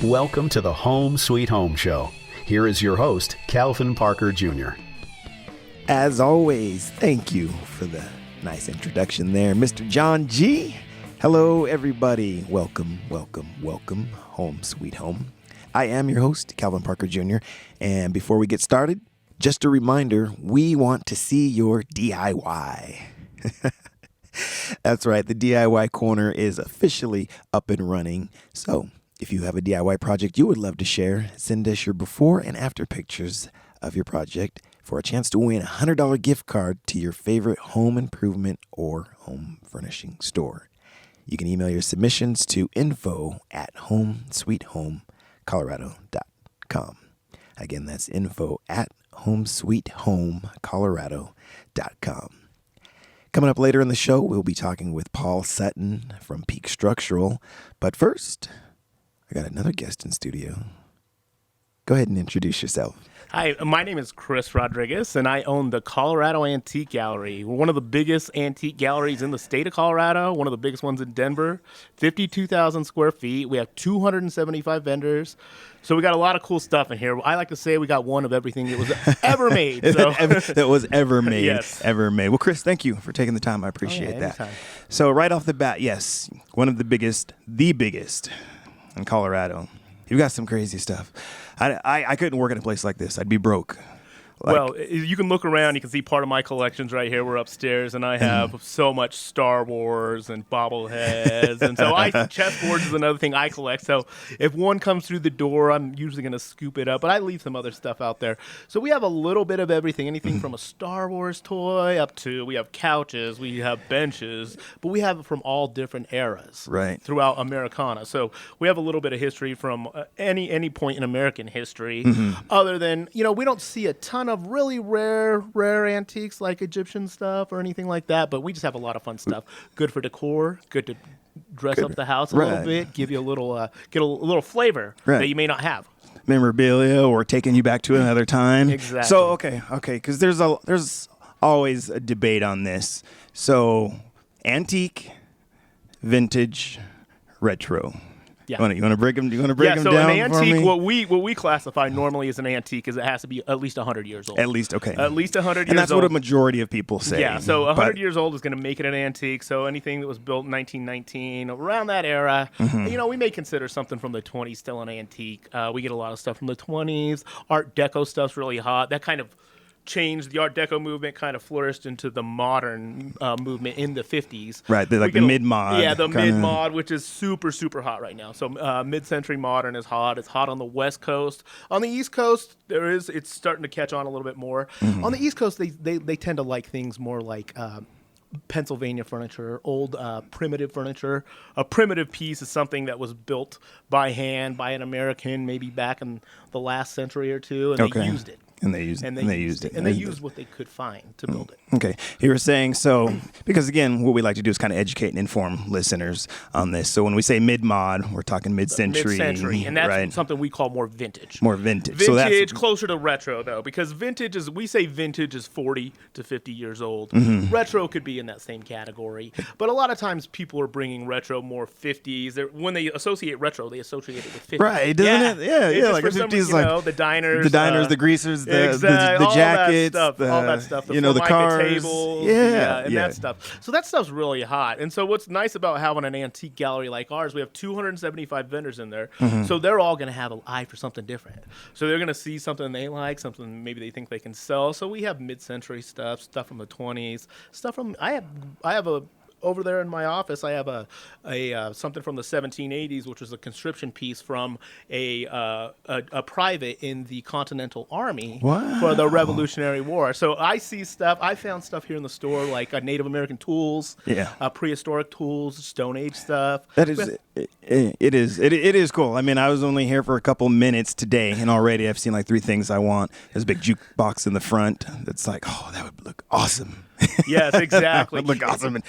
Welcome to the Home Sweet Home Show. Here is your host, Calvin Parker Jr. As always, thank you for the nice introduction there, Mr. John G. Hello, everybody. Welcome, welcome, welcome, Home Sweet Home. I am your host, Calvin Parker Jr. And before we get started, just a reminder, we want to see your DIY. That's right, the DIY Corner is officially up and running. So if you have a DIY project you would love to share, send us your before and after pictures of your project for a chance to win a $100 gift card to your favorite home improvement or home furnishing store. You can email your submissions to info@homesweethomecolorado.com. Again, that's info@homesweethomecolorado.com. Coming up later in the show, we'll be talking with Paul Sutton from Peak Structural. But first, I got another guest in studio. Go ahead and introduce yourself. Hi, my name is Chris Rodriguez, and I own the Colorado Antique Gallery. We're one of the biggest antique galleries in the state of Colorado, one of the biggest ones in Denver, 52,000 square feet. We have 275 vendors, so we got a lot of cool stuff in here. I like to say we got one of everything that was ever made. So. That was ever made. Yes. Ever made. Well, Chris, thank you for taking the time. I appreciate that. Anytime. So right off the bat, yes, one of the biggest in Colorado. You've got some crazy stuff. I couldn't work in a place like this. I'd be broke. Well, you can look around. You can see part of my collections right here. We're upstairs, and I have so much Star Wars and bobbleheads. And so chessboards is another thing I collect. So if one comes through the door, I'm usually going to scoop it up. But I leave some other stuff out there. So we have a little bit of everything, anything from a Star Wars toy up to we have couches, we have benches. But we have it from all different eras throughout Americana. So we have a little bit of history from any point in American history. Other than, we don't see a ton of really rare antiques like Egyptian stuff or anything like that, but we just have a lot of fun stuff. Good for decor, good to dress up the house a little bit, give you a little get a little flavor that you may not have. Memorabilia or taking you back to another time. Exactly. So okay, because there's always a debate on this. So antique, vintage, retro. Yeah. You want to break them? Do you want to break them down an antique, for me? what we classify normally as an antique is it has to be at least 100 years old. At least 100 years old. And that's what a majority of people say. Yeah, so 100 years old is going to make it an antique. So anything that was built in 1919, around that era, we may consider something from the 20s still an antique. We get a lot of stuff from the 20s. Art Deco stuff's really hot. That kind of changed. The Art Deco movement kind of flourished into the modern movement in the 50s. Right, the mid-mod. Yeah, the mid-mod, which is super, super hot right now. So mid-century modern is hot. It's hot on the West Coast. On the East Coast, it's starting to catch on a little bit more. On the East Coast, they tend to like things more like Pennsylvania furniture, old primitive furniture. A primitive piece is something that was built by hand by an American maybe back in the last century or two, and they used it. And they used what they could find to build it. Okay. You were saying, so, because again, what we like to do is kind of educate and inform listeners on this. So when we say mid-mod, we're talking mid-century. Mid-century, and that's something we call more vintage. More vintage. Vintage, so that's closer to retro, though, because we say vintage is 40 to 50 years old. Retro could be in that same category. But a lot of times people are bringing retro more 50s. When they associate retro, they associate it with 50s. Right, doesn't it? Yeah, like 50s, like the diners. The greasers, the all jackets, all that stuff, the cars, tables, that stuff. So that stuff's really hot. And so what's nice about having an antique gallery like ours, we have 275 vendors in there, so they're all going to have an eye for something different. So they're going to see something they like, something maybe they think they can sell. So we have mid-century stuff from the 20s, stuff from I have a. Over there in my office, I have a something from the 1780s, which was a conscription piece from a private in the Continental Army for the Revolutionary War. So I see stuff. I found stuff here in the store like Native American tools, prehistoric tools, Stone Age stuff. That is, it is cool. I mean, I was only here for a couple minutes today, and already I've seen like 3 things I want. There's a big jukebox in the front that's like, oh, that would look awesome. Yes, exactly. That would look awesome. And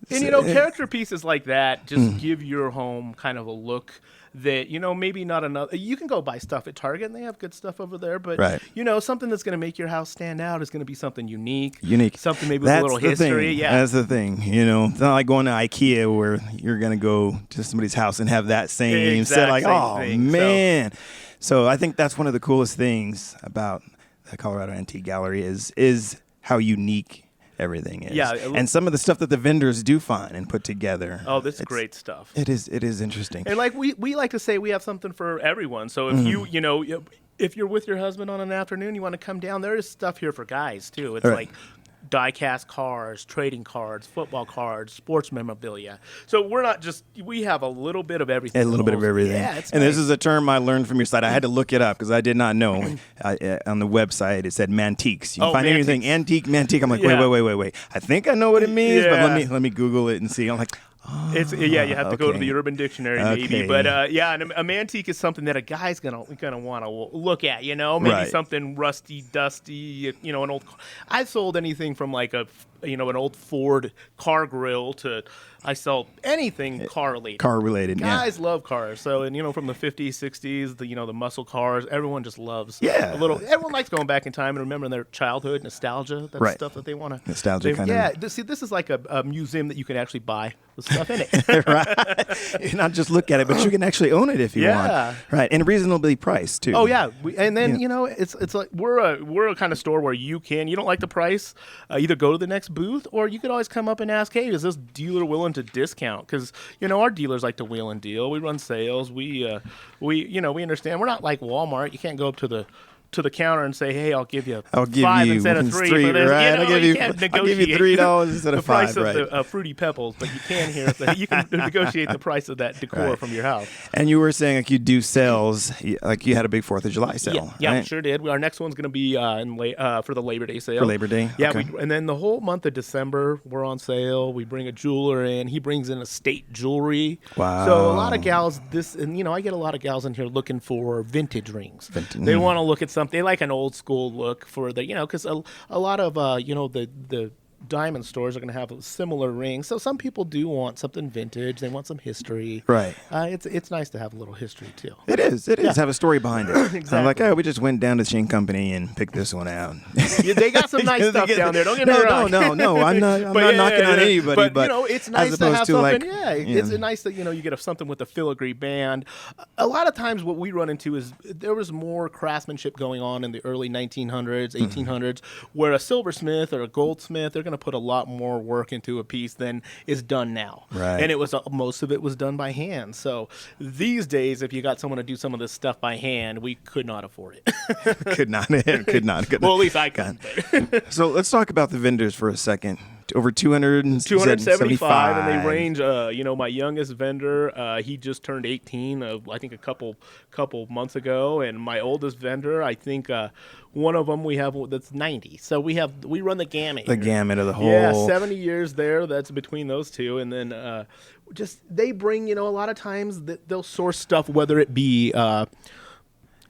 character pieces like that just give your home kind of a look that, maybe not another. You can go buy stuff at Target and they have good stuff over there, but Right. Something that's going to make your house stand out is going to be something unique. Something maybe with That's a little the history. Thing. Yeah. That's the thing. It's not like going to IKEA where you're going to go to somebody's house and have that same set. Like, oh, thing. man. So I think that's one of the coolest things about the Colorado Antique Gallery is how unique everything is. Yeah. And some of the stuff that the vendors do find and put together. Oh, that's great stuff. It is interesting. And like we like to say, we have something for everyone. So if if you're with your husband on an afternoon, you want to come down, there is stuff here for guys too. It's like die-cast cars, trading cards, football cards, sports memorabilia. So we have a little bit of everything. A little bit of everything. Yeah, it's and nice. This is a term I learned from your site. I had to look it up because I did not know. On the website, it said mantiques. You can find anything antique, mantique. I'm like, wait. I think I know what it means, but let me Google it and see. I'm like, you have to go to the Urban Dictionary maybe, but and a mantique is something that a guy's gonna want to look at, maybe something rusty, dusty, an old. I've sold anything from like an old Ford car grill to I sell anything car related. Car related, Guys love cars, so and from the 50s, 60s, the muscle cars, everyone just loves. Yeah, everyone likes going back in time and remembering their childhood, nostalgia. That's stuff that they want to. Nostalgia kind of. Yeah, this is like a museum that you can actually buy with stuff in it. Right. Not just look at it, but you can actually own it if you want. Right, and reasonably priced too. Oh yeah, and then it's like we're a kind of store where you don't like the price, either go to the next booth or you could always come up and ask, hey, is this dealer willing to discount? Because our dealers like to wheel and deal. We run sales. We understand. We're not like Walmart. You can't go up to the counter and say, hey, I'll give you five instead of three for this. Right? I'll give you $3 instead of $5. The price of the Fruity Pebbles, but you can you can negotiate the price of that decor from your house. And you were saying like you do sales, like you had a big 4th of July sale. Yeah, right? we sure did. Our next one's going to be for the Labor Day sale. For Labor Day? Yeah, okay. And then the whole month of December, we're on sale. We bring a jeweler in. He brings in estate jewelry. Wow. So a lot of gals, I get a lot of gals in here looking for vintage rings. They want to look at something. They like an old school look for because a lot of the diamond stores are going to have a similar ring. So some people do want something vintage. They want some history. Right. It's nice to have a little history too. It is. Have a story behind it. Exactly. I'm like, we just went down to the chain company and picked this one out. They got some nice stuff down there. Don't get me wrong. No. I'm not knocking on anybody. But it's nice to have something. It's know. nice that you get something with a filigree band. A lot of times, what we run into is there was more craftsmanship going on in the early 1900s, 1800s, where a silversmith or a goldsmith, they're going to put a lot more work into a piece than is done now. Right. And it was most of it was done by hand. So these days, if you got someone to do some of this stuff by hand, we could not afford it. Could not. Well, at least I could. So let's talk about the vendors for a second. Over 275, and they range. My youngest vendor, he just turned 18. I think a couple months ago, and my oldest vendor, I think one of them we have that's 90. So we run the gamut. The gamut of the whole. 70 years there. That's between those two, and then they bring a lot of times they'll source stuff, whether it be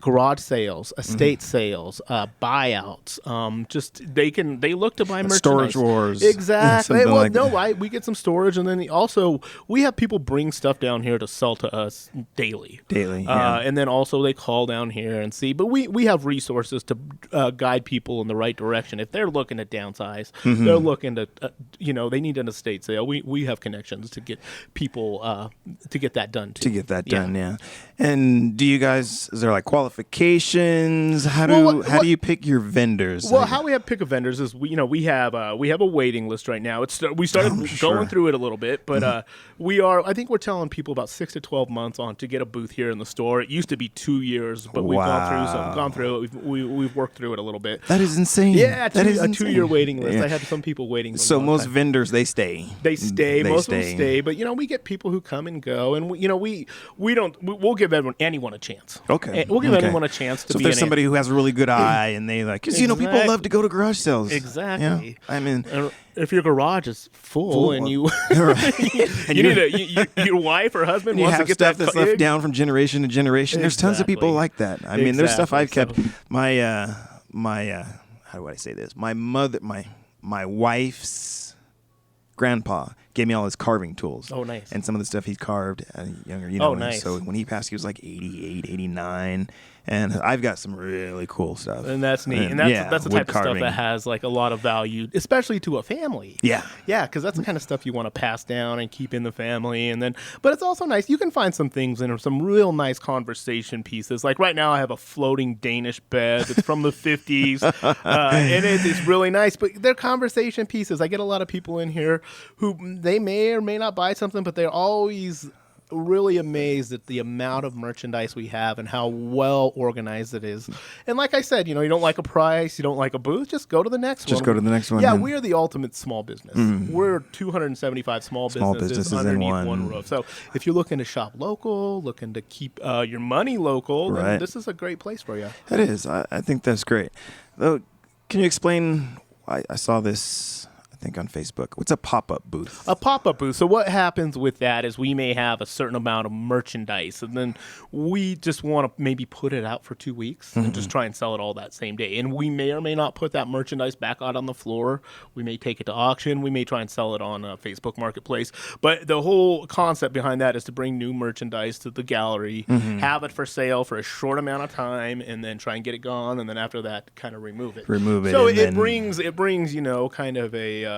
garage sales, estate sales, buyouts. They look to buy merchandise. Storage wars. Exactly. We get some storage, and then also we have people bring stuff down here to sell to us daily. And then also they call down here and see. But we have resources to guide people in the right direction. If they're looking to downsize, they're looking to, they need an estate sale. We have connections to get people to get that done too. Yeah. And do you guys? Is there like qualifications? How do you pick your vendors? Well, how we have pick of vendors is we have a waiting list right now. We started going through it a little bit, but I think we're telling people about 6 to 12 months on to get a booth here in the store. It used to be 2 years, but we've gone through it. We've worked through it a little bit. That is insane. Yeah, that is a insane. 2-year waiting list. I had some people waiting. So most vendors they stay. Most of them stay, but we get people who come and go, and we'll give anyone a chance. Okay, we'll give anyone a chance to. So if there's somebody who has a really good eye, and they because people love to go to garage sales. Exactly. I mean, if your garage is full and you and you need your wife or husband wants to get stuff that that's left down from generation to generation. There's tons of people like that. I mean, there's stuff I've kept. My how do I say this? My mother, my wife's grandpa gave me all his carving tools. Oh, nice. And some of the stuff he carved younger, you know. Oh, nice. So when he passed, he was like 88, 89. And I've got some really cool stuff. And that's neat. And that's the type of stuff that has like a lot of value, especially to a family. Yeah. Yeah, because that's the kind of stuff you want to pass down and keep in the family. And then, but it's also nice. You can find some things in some real nice conversation pieces. Like right now, I have a floating Danish bed that's from the 50s. And it's really nice. But they're conversation pieces. I get a lot of people in here who they may or may not buy something, but they're always really amazed at the amount of merchandise we have and how well organized it is. And like I said, you don't like a price, you don't like a booth, just go to the next one. Just go to the next one. Yeah, we are the ultimate small business. We're 275 small businesses underneath one roof. So if you're looking to shop local, looking to keep your money local, then this is a great place for you. It is. I think that's great. Though, can you explain? I saw this, I think, on Facebook. What's a pop-up booth? A pop-up booth. So what happens with that is we may have a certain amount of merchandise, and then we just want to maybe put it out for 2 weeks and just try and sell it all that same day. And we may or may not put that merchandise back out on the floor. We may take it to auction. We may try and sell it on a Facebook Marketplace. But the whole concept behind that is to bring new merchandise to the gallery, have it for sale for a short amount of time, and then try and get it gone. And then after that, kind of remove it. So it brings kind of a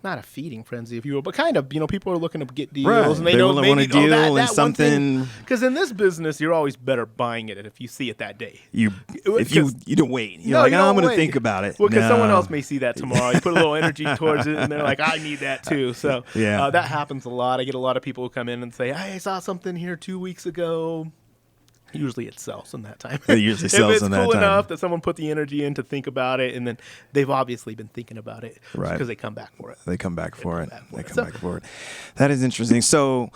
not a feeding frenzy, if you will, but kind of, people are looking to get deals, and they don't want a deal and something. Because in this business, you're always better buying it if you see it that day. If you don't wait, I'm going to think about it. Well, because someone else may see that tomorrow. You put a little energy towards it, and they're like, I need that too. So that happens a lot. I get a lot of people who come in and say, I saw something here 2 weeks ago. Usually it sells in that time. It usually sells in that time. If it's cool enough that someone put the energy in to think about it, and then they've obviously been thinking about it because they come back for it. They come back for it. That is interesting. So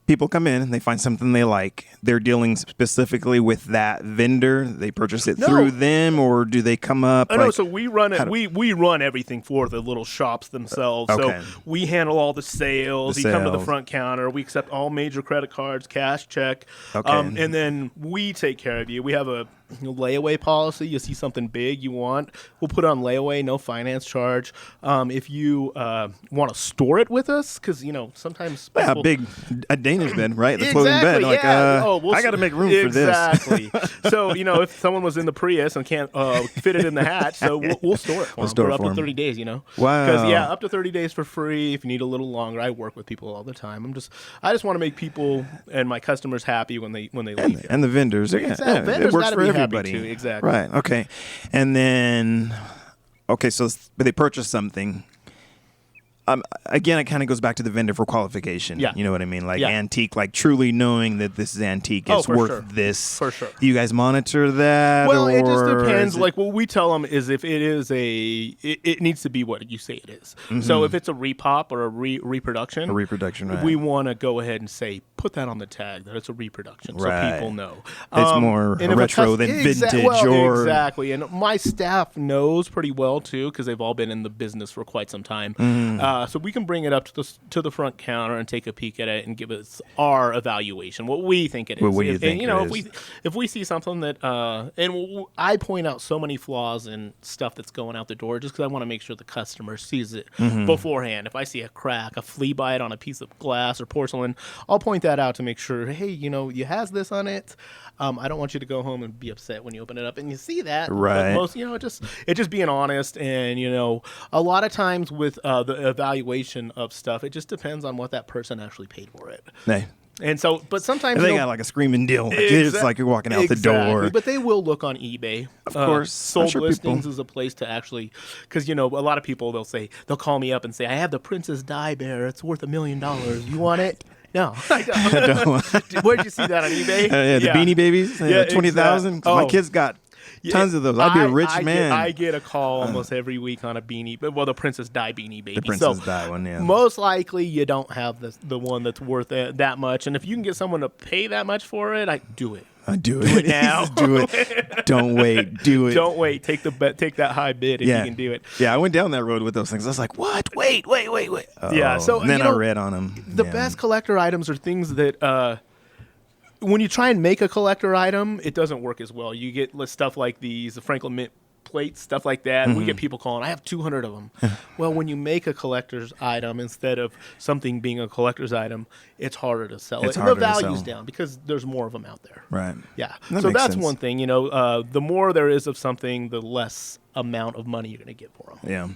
people come in and they find something they like. They're dealing specifically with that vendor. They purchase it through them, or do they come up? No, so we run it. We run everything for the little shops themselves. Okay. So we handle all the sales. You come to the front counter. We accept all major credit cards, cash, check. Okay. And then we take care of you. We have a layaway policy. You see something big you want, we'll put it on layaway, no finance charge. If you want to store it with us, because sometimes a Danish bed, right? The floating bed. Like, I got to make room for this. Exactly. So if someone was in the Prius and can't fit it in the hatch, so we'll store it for them for up to 30 days. Wow. Because up to 30 days for free. If you need a little longer, I work with people all the time. I just want to make people and my customers happy when they leave here. And the vendors. Vendors it works for everybody. Too, exactly. Right. Okay. And then, so they purchase something. Again, it kind of goes back to the vendor for qualification. Yeah. You know what I mean? Like antique, like truly knowing that this is antique, it's worth this. For sure. Do you guys monitor that? Well, it just depends. Like what we tell them is if it is it needs to be what you say it is. So if it's a repop or a reproduction. Right. We want to go ahead and say, put that on the tag that it's a reproduction so people know. It's more retro than vintage. Exactly. And my staff knows pretty well, too, because they've all been in the business for quite some time. So we can bring it up to the front counter and take a peek at it and give us our evaluation, what we think it is. If we see something that, I point out so many flaws and stuff that's going out the door just because I want to make sure the customer sees it beforehand. If I see a crack, a flea bite on a piece of glass or porcelain, I'll point that out to make sure, hey, you has this on it. I don't want you to go home and be upset when you open it up and you see that. Right. But most, it just being honest, and a lot of times with the evaluation of stuff, it just depends on what that person actually paid for it. Hey. And so, but sometimes they got like a screaming deal. It's like you're walking out the door. But they will look on eBay. Of course. Sold listings is a place to actually, because, a lot of people, they'll call me up and say, I have the Princess Di Bear. It's worth $1 million. You want it? No, I don't. Where'd you see that on eBay? The Beanie Babies, 20,000. My kids got tons of those. I'd be a rich man. I get a call almost every week on a beanie, well, the Princess Di Beanie Baby. The Princess Di one, yeah. Most likely you don't have the one that's worth that much, and if you can get someone to pay that much for it, I do it. Do it now. Do it. Don't wait. Do it. Don't wait. Take that high bid if you can do it. Yeah, I went down that road with those things. I was like, what? Wait. Yeah. So and then I read on them. The best collector items are things that when you try and make a collector item, it doesn't work as well. You get stuff like these Franklin Mint plates, stuff like that. We get people calling, I have 200 of them. Well, when you make a collector's item instead of something being a collector's item, it's harder to sell It's it. And the harder to value's sell. down because there's more of them out there. Right. Yeah. That So makes that's sense. one thing, the more there is of something, the less amount of money you're going to get for them. Yeah.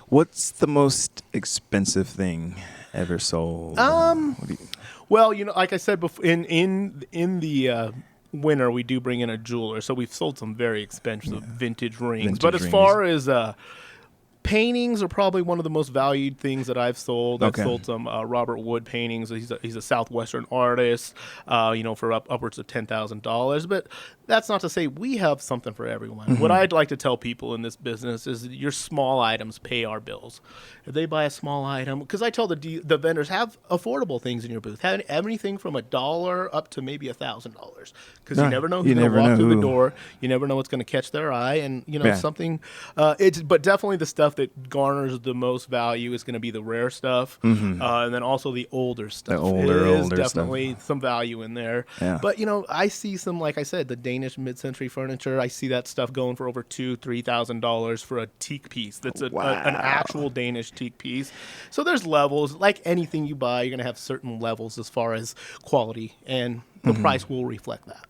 What's the most expensive thing ever sold? What do you- Well, like I said before, in the winter, we do bring in a jeweler, so we've sold some very expensive vintage rings. Vintage But as rings. far as paintings are probably one of the most valued things that I've sold. Okay. I've sold some Robert Wood paintings. He's a Southwestern artist, for upwards of $10,000. But that's not to say we have something for everyone. What I'd like to tell people in this business is that your small items pay our bills. If they buy a small item, because I tell the vendors, have affordable things in your booth. Have anything from $1 up to maybe $1,000, because you Right. never know You who's going never to walk know through the who. door. You never know what's going to catch their eye, and Yeah. something. But definitely the stuff that garners the most value is going to be the rare stuff, and then also the older stuff. older It is stuff. definitely some value in there. Yeah. But I see some, like I said, the Danish mid-century furniture. I see that stuff going for over $2,000-$3,000 for a teak piece. That's an actual Danish teak piece. So there's levels. Like anything you buy, you're going to have certain levels as far as quality, and the price will reflect that.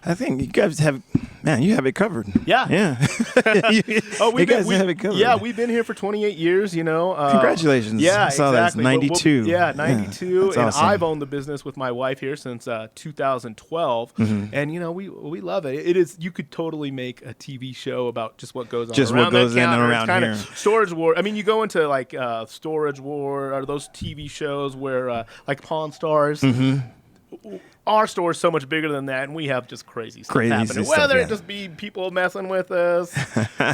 I think you guys have it covered. Yeah. Yeah. Oh, you guys have it covered. Yeah, we've been here for 28 years, Congratulations. Yeah, I saw that's exactly. 92. Yeah, 92. Yeah, that's and awesome. I've owned the business with my wife here since 2012. And, we love it. It is, you could totally make a TV show about just what goes on Just around what goes that in and counter. around It's kinda here. Storage War. I mean, you go into like Storage War or those TV shows where like Pawn Stars. Our store is so much bigger than that, and we have just crazy stuff happening. stuff, Whether yeah. it just be people messing with us,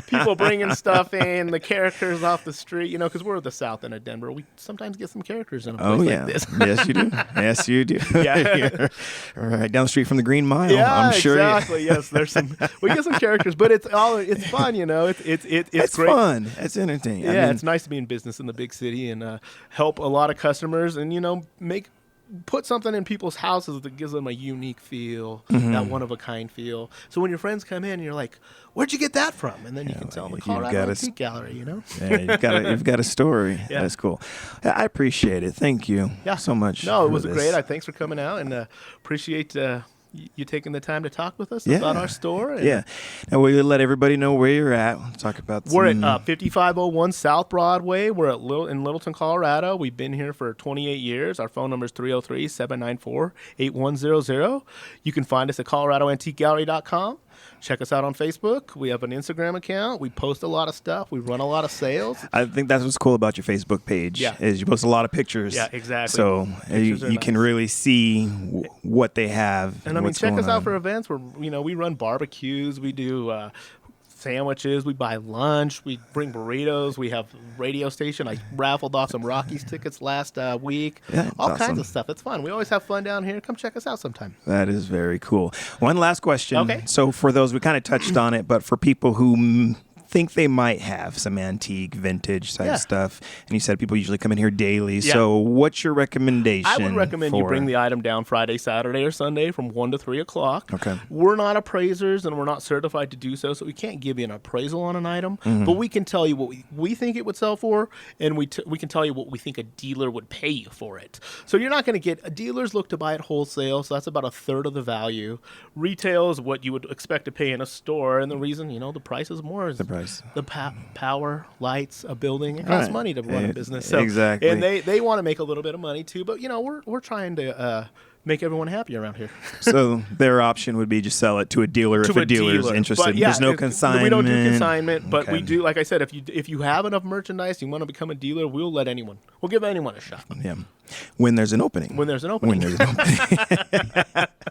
people bringing stuff in, the characters off the street, because we're at the south end of Denver. We sometimes get some characters in a place Oh, yeah. like this. Yes, you do. Yes, you do. Yeah. You're right down the street from the Green Mile. Yeah, I'm sure. exactly. Yes, there's some. We get some characters, but it's fun. It's great. fun. It's entertaining. Yeah, I mean, it's nice to be in business in the big city and help a lot of customers and put something in people's houses that gives them a unique feel, that one-of-a-kind feel. So when your friends come in and you're like, where'd you get that from? And then you can tell them the you've Colorado got a Antique Gallery, yeah, you've got a story. Yeah. That's cool. I appreciate it. Thank you so much. No, it for was this. great. Thanks for coming out, and appreciate you taking the time to talk with us Yeah. about our store. And Yeah. Now we'll let everybody know where you're at. We'll talk about We're some, at 5501 South Broadway. We're in Littleton, Colorado. We've been here for 28 years. Our phone number is 303-794-8100. You can find us at coloradoantiquegallery.com. Check us out on Facebook. We have an Instagram account. We post a lot of stuff. We run a lot of sales. I think that's what's cool about your Facebook page. Yeah. Is you post a lot of pictures. Yeah, exactly. So Pictures are you can nice. really see what they have. And I mean, what's check us going out on. for events where, we run barbecues. We do sandwiches. We buy lunch. We bring burritos. We have radio station. I raffled off some Rockies tickets last week. Yeah, All awesome. kinds of stuff. It's fun. We always have fun down here. Come check us out sometime. That is very cool. One last question. Okay. So for those, we kind of touched on it, but for people who think they might have some antique, vintage type Yeah. stuff, and you said people usually come in here daily. Yeah. So what's your recommendation? I would recommend you for- bring the item down Friday, Saturday, or Sunday from 1 to 3 o'clock. Okay. We're not appraisers and we're not certified to do so we can't give you an appraisal on an item, but we can tell you what we think it would sell for, and we can tell you what we think a dealer would pay you for it. So you're not going to get, dealers look to buy it wholesale, so that's about a third of the value. Retail is what you would expect to pay in a store, and the reason, the price is more is The price. the power, lights, a building. It costs Right. money to run a business. So, Exactly. And they want to make a little bit of money too, but we're trying to make everyone happy around here. So their option would be just sell it to a dealer if a dealer's interested. But yeah, There's no consignment. We don't do consignment, but we Okay. do. Like I said, if you have enough merchandise, you want to become a dealer, we'll give anyone a shot Yeah. When there's an opening. when there's an opening. When there's an opening.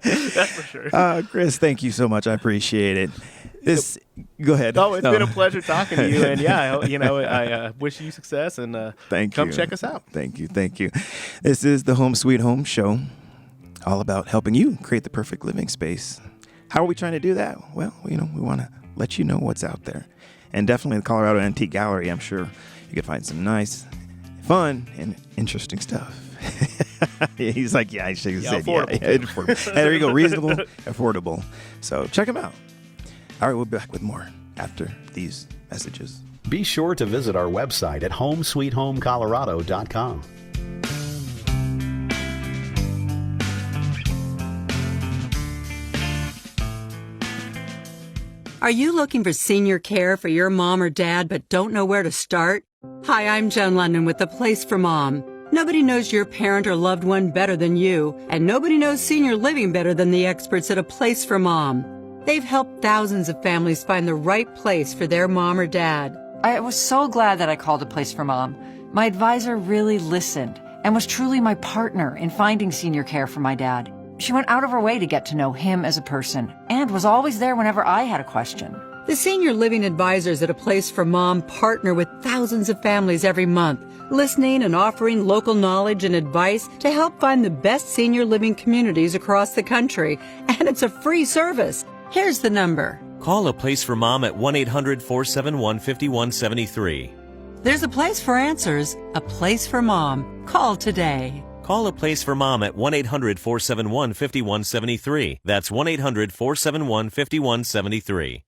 That's for sure. Chris, thank you so much. I appreciate it. Go ahead. Oh, it's No. been a pleasure talking to you, and yeah, I wish you success, and Thank come you. check us out. Thank you. Thank you. This is the Home Sweet Home Show, all about helping you create the perfect living space. How are we trying to do that? Well, we want to let you know what's out there. And definitely the Colorado Antique Gallery, I'm sure you can find some nice, fun, and interesting stuff. He's like, yeah, I should have said, affordable. yeah, affordable. Hey, there you go, reasonable, affordable. So check them out. All right, we'll be back with more after these messages. Be sure to visit our website at homesweethomecolorado.com. Are you looking for senior care for your mom or dad but don't know where to start? Hi, I'm Joan London with The Place for Mom. Nobody knows your parent or loved one better than you, and nobody knows senior living better than the experts at A Place for Mom. They've helped thousands of families find the right place for their mom or dad. I was so glad that I called A Place for Mom. My advisor really listened and was truly my partner in finding senior care for my dad. She went out of her way to get to know him as a person and was always there whenever I had a question. The senior living advisors at A Place for Mom partner with thousands of families every month, listening and offering local knowledge and advice to help find the best senior living communities across the country. And it's a free service. Here's the number. Call A Place for Mom at 1-800-471-5173. There's a place for answers, a place for mom. Call today. Call A Place for Mom at 1-800-471-5173. That's 1-800-471-5173.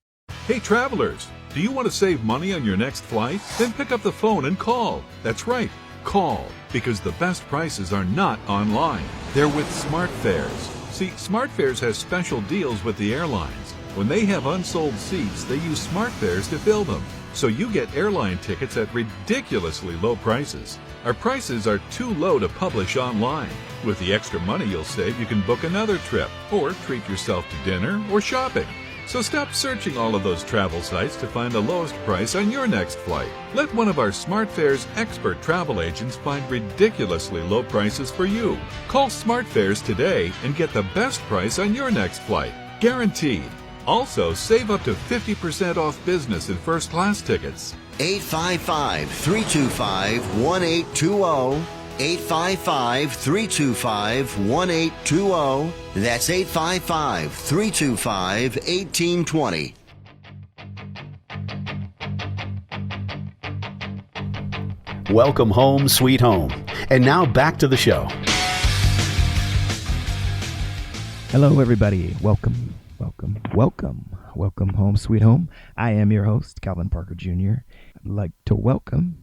Hey travelers, do you want to save money on your next flight? Then pick up the phone and call. That's right, call, because the best prices are not online. They're with SmartFares. See, SmartFares has special deals with the airlines. When they have unsold seats, they use SmartFares to fill them. So you get airline tickets at ridiculously low prices. Our prices are too low to publish online. With the extra money you'll save, you can book another trip or treat yourself to dinner or shopping. So stop searching all of those travel sites to find the lowest price on your next flight. Let one of our SmartFares expert travel agents find ridiculously low prices for you. Call SmartFares today and get the best price on your next flight. Guaranteed. Also, save up to 50% off business and first class tickets. 855-325-1820. 855-325-1820. That's 855-325-1820. Welcome home, sweet home. And now back to the show. Hello, everybody. Welcome home, sweet home. I am your host, Calvin Parker Jr. I'd like to welcome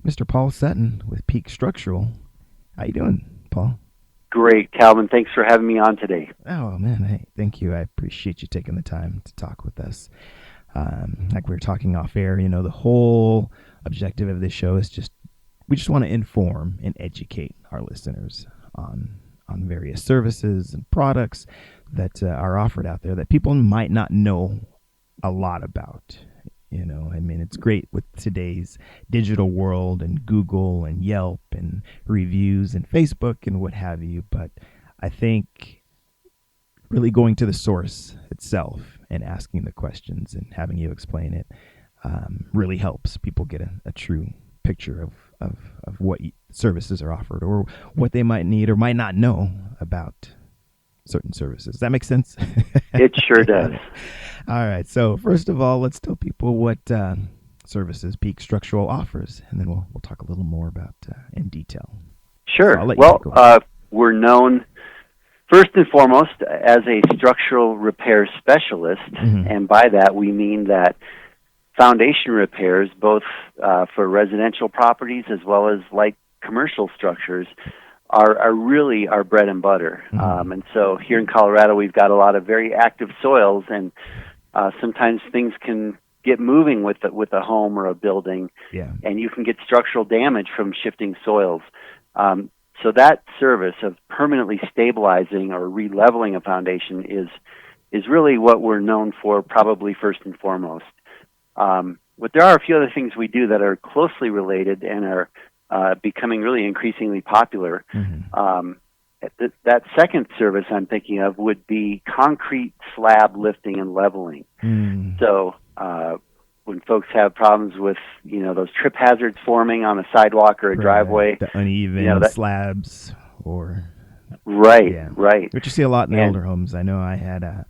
Mr. Paul Sutton with Peak Structural. How you doing, Paul? Great, Calvin. Thanks for having me on today. Oh, man. Hey, thank you. I appreciate you taking the time to talk with us. Like we were talking off air, the whole objective of this show is we just want to inform and educate our listeners on various services and products that are offered out there that people might not know a lot about. It's great with today's digital world and Google and Yelp and reviews and Facebook and what have you. But I think really going to the source itself and asking the questions and having you explain it really helps people get a true picture of what services are offered or what they might need or might not know about certain services. Does that make sense? It sure does. All right. So first of all, let's tell people what services Peak Structural offers, and then we'll talk a little more about in detail. Sure. So well, we're known first and foremost as a structural repair specialist, and by that we mean that foundation repairs, both for residential properties as well as light commercial structures, are really our bread and butter. And so here in Colorado, we've got a lot of very active soils, and sometimes things can get moving with a home or a building, and you can get structural damage from shifting soils. So that service of permanently stabilizing or re-leveling a foundation is really what we're known for, probably first and foremost. But there are a few other things we do that are closely related and are becoming really increasingly popular. That second service I'm thinking of would be concrete slab lifting and leveling. So when folks have problems with, those trip hazards forming on a sidewalk or a driveway, the uneven slabs or right, which you see a lot in the older homes. I know I had a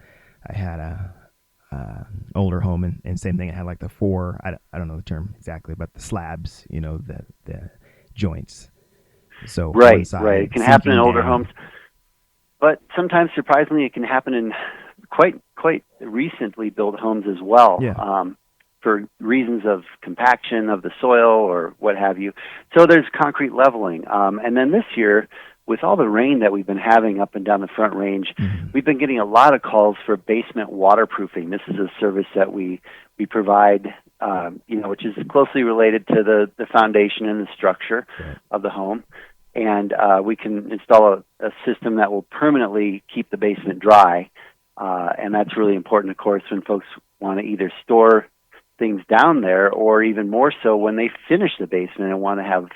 older home and same thing. I had like the four. I don't know the term exactly, but the slabs. The joints. So right. It can happen in older homes, but sometimes, surprisingly, it can happen in quite recently built homes as well. for reasons of compaction of the soil or what have you. So there's concrete leveling. And then this year, with all the rain that we've been having up and down the Front Range, we've been getting a lot of calls for basement waterproofing. This is a service that we provide, which is closely related to the foundation and the structure of the home. And we can install a system that will permanently keep the basement dry. And that's really important, of course, when folks want to either store things down there or even more so when they finish the basement and want to have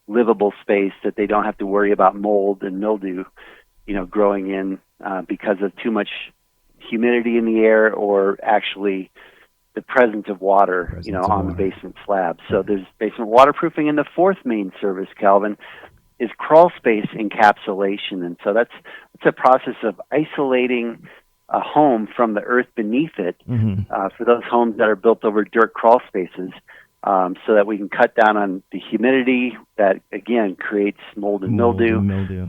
livable space that they don't have to worry about mold and mildew, growing in because of too much humidity in the air or actually the presence of water, on the basement slab. So there's basement waterproofing. And the fourth main service, Calvin, is crawl space encapsulation. And so that's a process of isolating a home from the earth beneath it for those homes that are built over dirt crawl spaces, so that we can cut down on the humidity that, again, creates mold and mildew.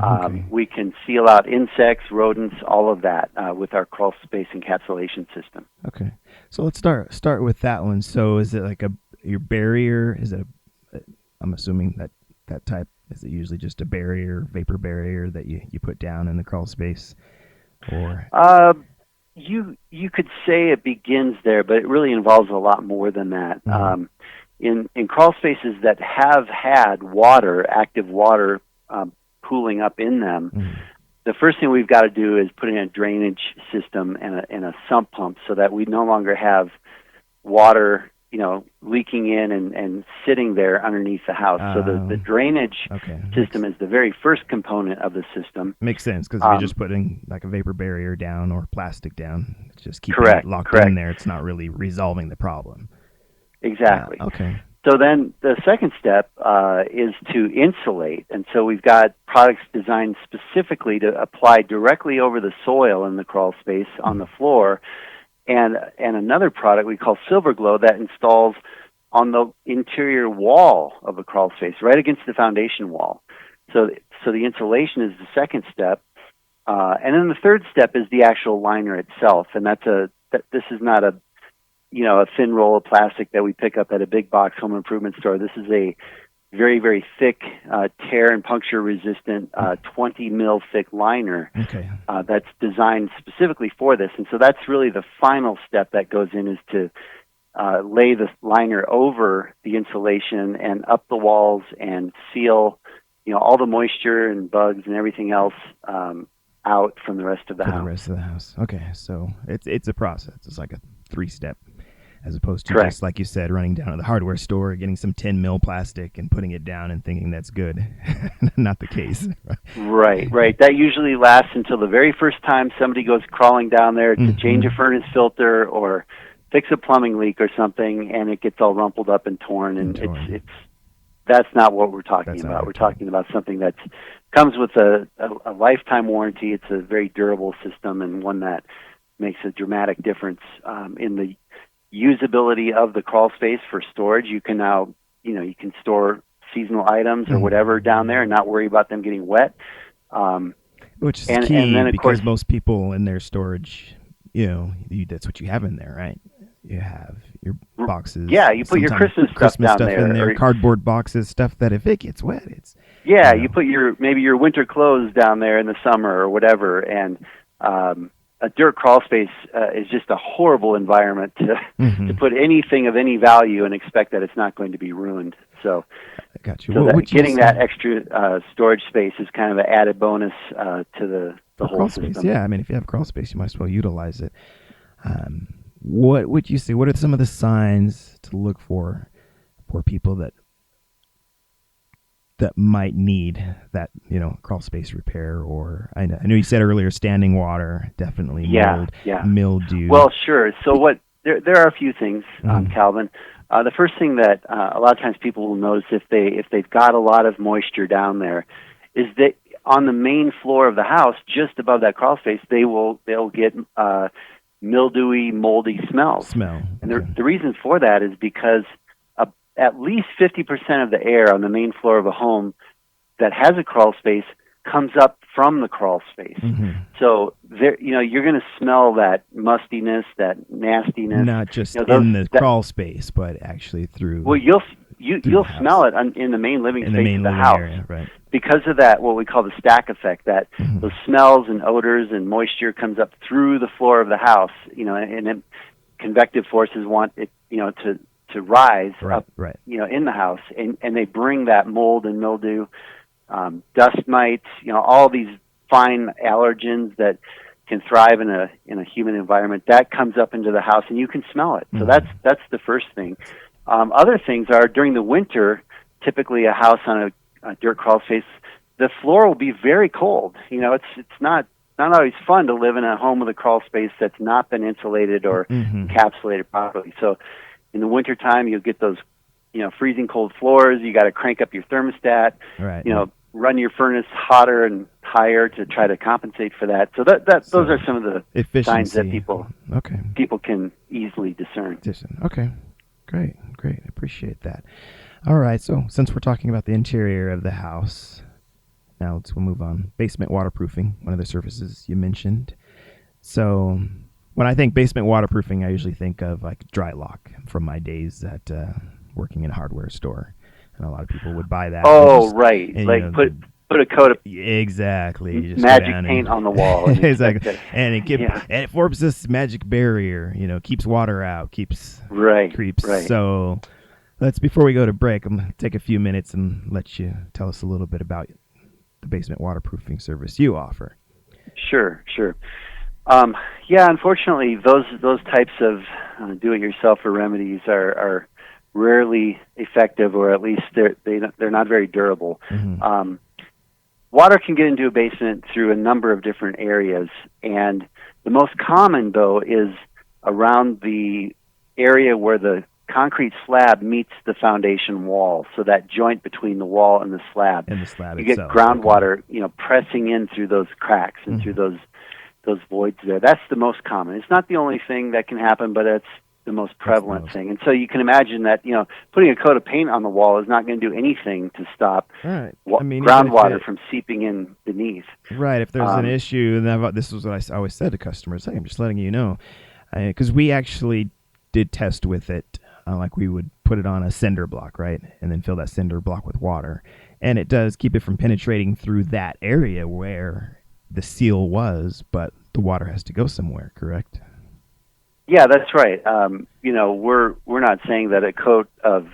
Okay. We can seal out insects, rodents, all of that with our crawl space encapsulation system. Okay. So let's start with that one. So is it like your barrier? Is it I'm assuming that type, is it usually just a barrier, vapor barrier that you put down in the crawl space? Or you could say it begins there, but it really involves a lot more than that. In crawl spaces that have had active water pooling up in them, the first thing we've got to do is put in a drainage system and a sump pump so that we no longer have water, leaking in and sitting there underneath the house. So the drainage system is the very first component of the system. Makes sense, because if you're just putting like a vapor barrier down or plastic down, it's just keeping it locked in there. It's not really resolving the problem. Exactly. Okay. So then the second step is to insulate. And so we've got products designed specifically to apply directly over the soil in the crawl space on the floor, and another product we call Silver Glow that installs on the interior wall of a crawl space, right against the foundation wall. So the insulation is the second step. And then the third step is the actual liner itself. And this is not a thin roll of plastic that we pick up at a big box home improvement store. This is a very, very thick, tear and puncture resistant, 20 mil thick liner that's designed specifically for this. And so that's really the final step that goes in, is to lay the liner over the insulation and up the walls and seal, all the moisture and bugs and everything else out from the rest of the house. Okay, so it's a process. It's like a 3-step, as opposed to Correct. Just like you said, running down to the hardware store, getting some 10 mil plastic and putting it down and thinking that's good. Not the case. Right. That usually lasts until the very first time somebody goes crawling down there to change a furnace filter or fix a plumbing leak or something, and it gets all rumpled up and torn. And it's that's not what we're talking about. We're talking about something that comes with a lifetime warranty. It's a very durable system, and one that makes a dramatic difference in the usability of the crawl space for storage. You can now, you can store seasonal items or whatever down there and not worry about them getting wet. Which is key, and then, because most people in their storage, that's what you have in there, right? You have your boxes. Yeah, you put your Christmas stuff down there. In there, cardboard boxes, stuff that if it gets wet, it's... Yeah, you put maybe your winter clothes down there in the summer or whatever, and a dirt crawl space is just a horrible environment to put anything of any value and expect that it's not going to be ruined. So, I got you. So getting that extra storage space is kind of an added bonus to the whole crawl system. Space. Yeah, I mean, if you have a crawl space, you might as well utilize it. What would you say? What are some of the signs to look for people that might need that, crawl space repair? Or I know you said earlier, standing water, definitely mold, mildew. Well, sure. So there are a few things, Calvin. The first thing that a lot of times people will notice if they've got a lot of moisture down there is that on the main floor of the house, just above that crawl space, they'll get mildewy, moldy smells. And the reason for that is because at least 50% of the air on the main floor of a home that has a crawl space comes up from the crawl space. So there, you're going to smell that mustiness, that nastiness. Not just those, in the crawl space, but actually through. Well, you'll smell it in the main living space of the house. Area, right. Because of that, what we call the stack effect, that those smells and odors and moisture comes up through the floor of the house, and convective forces want it, to rise up, in the house, and they bring that mold and mildew, dust mites, all these fine allergens that can thrive in a humid environment. That comes up into the house, and you can smell it. So that's the first thing. Other things are during the winter. Typically, a house on a dirt crawl space, the floor will be very cold. It's not always fun to live in a home with a crawl space that's not been insulated or encapsulated properly. So in the wintertime, you'll get those, freezing cold floors. You got to crank up your thermostat, run your furnace hotter and higher to try to compensate for that. So those are some of the signs that people can easily discern. Okay, great. I appreciate that. All right, so since we're talking about the interior of the house, now we'll move on. Basement waterproofing, one of the services you mentioned. So when I think basement waterproofing, I usually think of like dry lock from my days at working in a hardware store. And a lot of people would buy that. Oh, right. And, put a coat of exactly magic paint on the wall. Exactly. And it forms this magic barrier, keeps water out, keeps creeps. Right. So before we go to break, I'm going to take a few minutes and let you tell us a little bit about the basement waterproofing service you offer. Sure. Unfortunately, those types of do-it-yourself remedies are rarely effective, or at least they're not very durable. Water can get into a basement through a number of different areas, and the most common, though, is around the area where the concrete slab meets the foundation wall, so that joint between the wall and the slab. You get groundwater, pressing in through those cracks and through those voids there. That's the most common. It's not the only thing that can happen, but it's the most prevalent thing. And so you can imagine that, putting a coat of paint on the wall is not going to do anything to stop groundwater from seeping in beneath. Right. If there's an issue, and this is what I always said to customers, hey, I'm just letting you know, because we actually did test with it. Like we would put it on a cinder block, right, and then fill that cinder block with water. And it does keep it from penetrating through that area where the seal was, but the water has to go somewhere, correct? Yeah, that's right. We're not saying that a coat of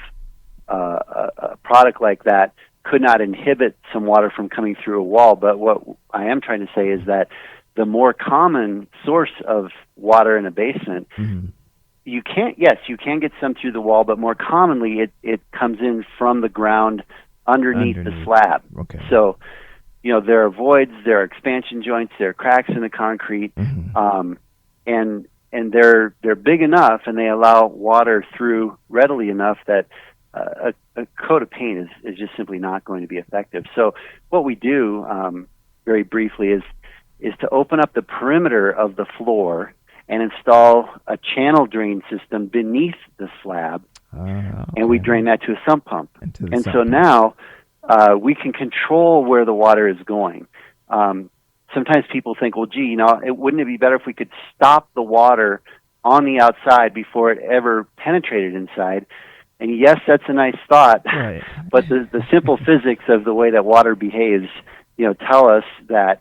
a product like that could not inhibit some water from coming through a wall, but what I am trying to say is that the more common source of water in a basement, you can get some through the wall, but more commonly it comes in from the ground underneath the slab. Okay. So, there are voids, there are expansion joints, there are cracks in the concrete, and they're big enough, and they allow water through readily enough that a coat of paint is just simply not going to be effective. So what we do, very briefly, is to open up the perimeter of the floor and install a channel drain system beneath the slab, and we drain that to a sump pump. So now we can control where the water is going. Sometimes people think, well, gee, wouldn't it be better if we could stop the water on the outside before it ever penetrated inside? And yes, that's a nice thought, right. But the simple physics of the way that water behaves, tell us that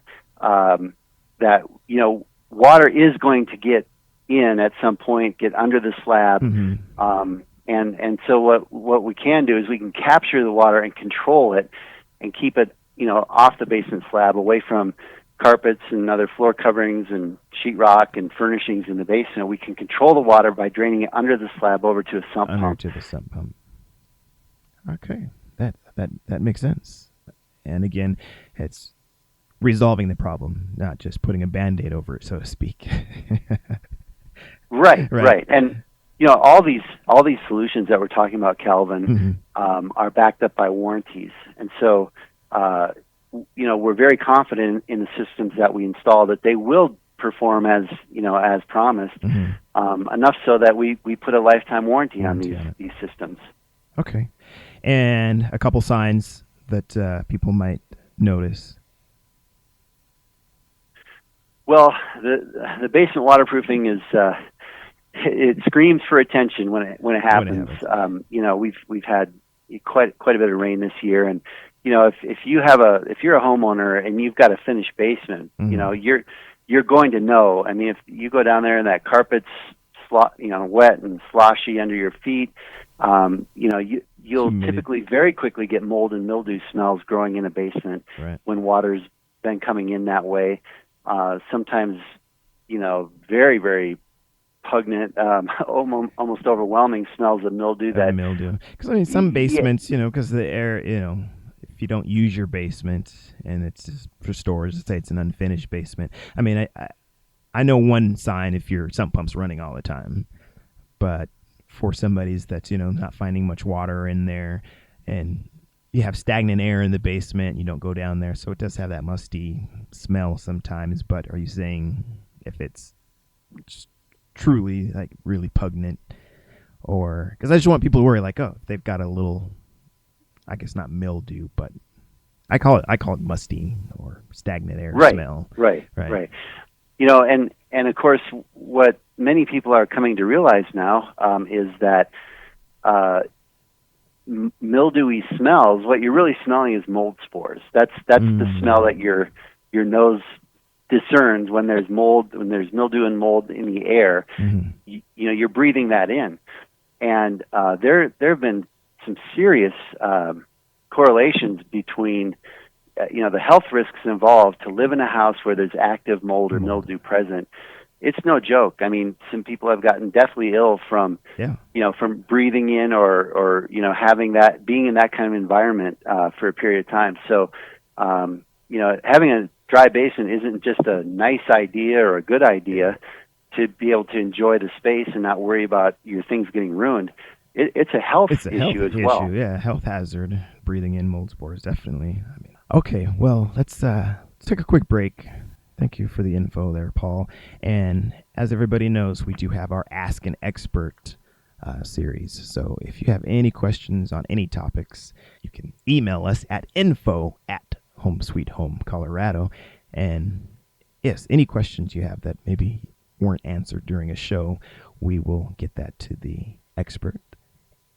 water is going to get in at some point, get under the slab, and so what we can do is we can capture the water and control it, and keep it off the basement slab, away from carpets and other floor coverings and sheetrock and furnishings in the basement. We can control the water by draining it under the slab over to a sump pump. To the sump pump. Okay, that makes sense. And again, it's resolving the problem, not just putting a Band-Aid over it, so to speak. Right. And all these solutions that we're talking about, Calvin, are backed up by warranties, and so we're very confident in the systems that we install that they will perform as promised. Enough so that we put a lifetime warranty on these systems. Okay, and a couple signs that people might notice Well, the basement waterproofing is it screams for attention when it happens. We've had quite a bit of rain this year, and if you're a homeowner and you've got a finished basement, you're going to know. I mean, if you go down there and that carpet's wet and sloshy under your feet, you'll typically very quickly get mold and mildew smells growing in a basement when water's been coming in that way. Sometimes, very, very pungent, almost overwhelming smells of mildew. Because some basements, because the air, if you don't use your basement and it's just for storage, let's say it's an unfinished basement. I mean, I know one sign if your sump pump's running all the time, but for somebody's that's not finding much water in there, and you have stagnant air in the basement, you don't go down there, so it does have that musty smell sometimes. But are you saying if it's just truly like really pungent, or because I just want people to worry like, oh, they've got a little, I guess not mildew, but I call it musty or stagnant air smell. Right. And of course, what many people are coming to realize now is that mildewy smells. What you're really smelling is mold spores. That's the smell that your nose discerns when there's mold, when there's mildew and mold in the air. You're breathing that in, and there have been some serious correlations between the health risks involved to live in a house where there's active mold or mildew present. It's no joke. I mean, some people have gotten deathly ill from from breathing in or being in that kind of environment for a period of time. So having a dry basement isn't just a nice idea or a good idea to be able to enjoy the space and not worry about your things getting ruined. It's a health issue as well. Yeah, health hazard. Breathing in mold spores, definitely. I mean, okay, well, let's take a quick break. Thank you for the info there, Paul. And as everybody knows, we do have our Ask an Expert series. So if you have any questions on any topics, you can email us at info@HomeSweetHome Colorado. And yes, any questions you have that maybe weren't answered during a show, we will get that to the expert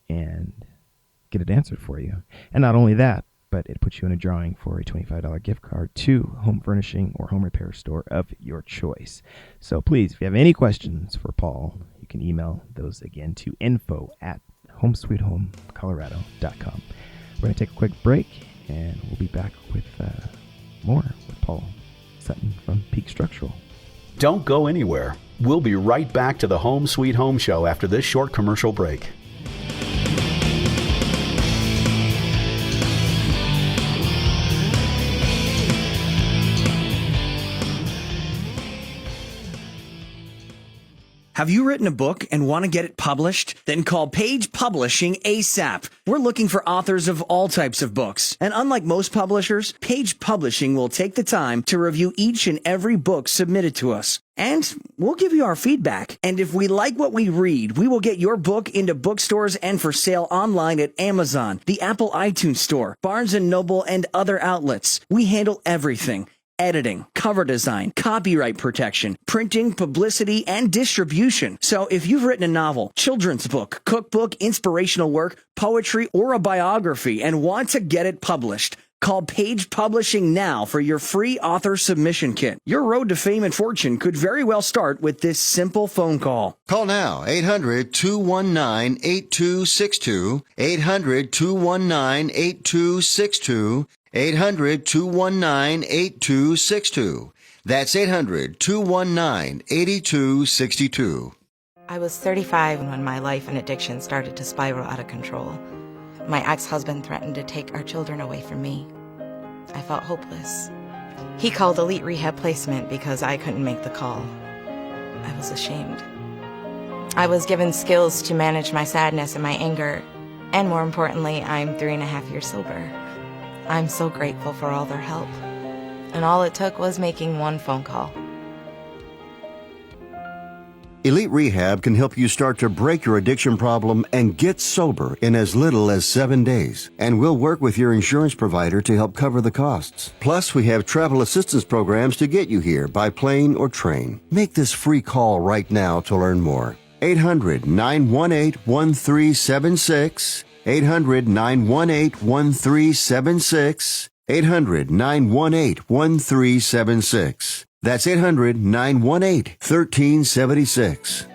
and get it answered for you. And not only that, but it puts you in a drawing for a $25 gift card to home furnishing or home repair store of your choice. So please, if you have any questions for Paul, you can email those again to info@homesweethomecolorado.com. We're going to take a quick break, and we'll be back with more with Paul Sutton from Peak Structural. Don't go anywhere. We'll be right back to the Home Sweet Home Show after this short commercial break. Have you written a book and want to get it published? Then call Page Publishing ASAP. We're looking for authors of all types of books. And unlike most publishers, Page Publishing will take the time to review each and every book submitted to us. And we'll give you our feedback. And if we like what we read, we will get your book into bookstores and for sale online at Amazon, the Apple iTunes Store, Barnes & Noble, and other outlets. We handle everything. Editing, cover design, copyright protection, printing, publicity, and distribution. So if you've written a novel, children's book, cookbook, inspirational work, poetry, or a biography and want to get it published, call Page Publishing now for your free author submission kit. Your road to fame and fortune could very well start with this simple phone call. Call now, 800-219-8262, 800-219-8262, 800-219-8262. That's 800-219-8262. I was 35 when my life and addiction started to spiral out of control. My ex-husband threatened to take our children away from me. I felt hopeless. He called Elite Rehab Placement because I couldn't make the call. I was ashamed. I was given skills to manage my sadness and my anger, and more importantly, I'm 3.5 years sober. I'm so grateful for all their help. And all it took was making one phone call. Elite Rehab can help you start to break your addiction problem and get sober in as little as 7 days. And we'll work with your insurance provider to help cover the costs. Plus, we have travel assistance programs to get you here by plane or train. Make this free call right now to learn more. 800-918-1376. 800-918-1376. 800-918-1376. That's 800-918-1376.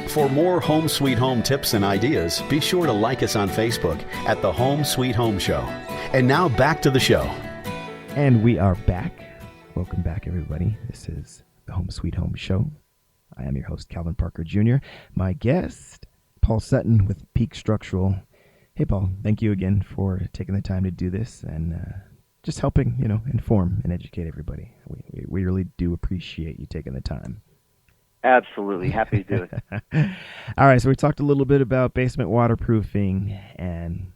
For more Home Sweet Home tips and ideas, be sure to like us on Facebook at the Home Sweet Home Show. And now back to the show. And we are back. Welcome back, everybody. This is the Home Sweet Home Show. I am your host, Calvin Parker Jr. My guest, Paul Sutton with Peak Structural. Hey, Paul, thank you again for taking the time to do this and just helping, inform and educate everybody. We really do appreciate you taking the time. Absolutely. Happy to do it. All right, so we talked a little bit about basement waterproofing and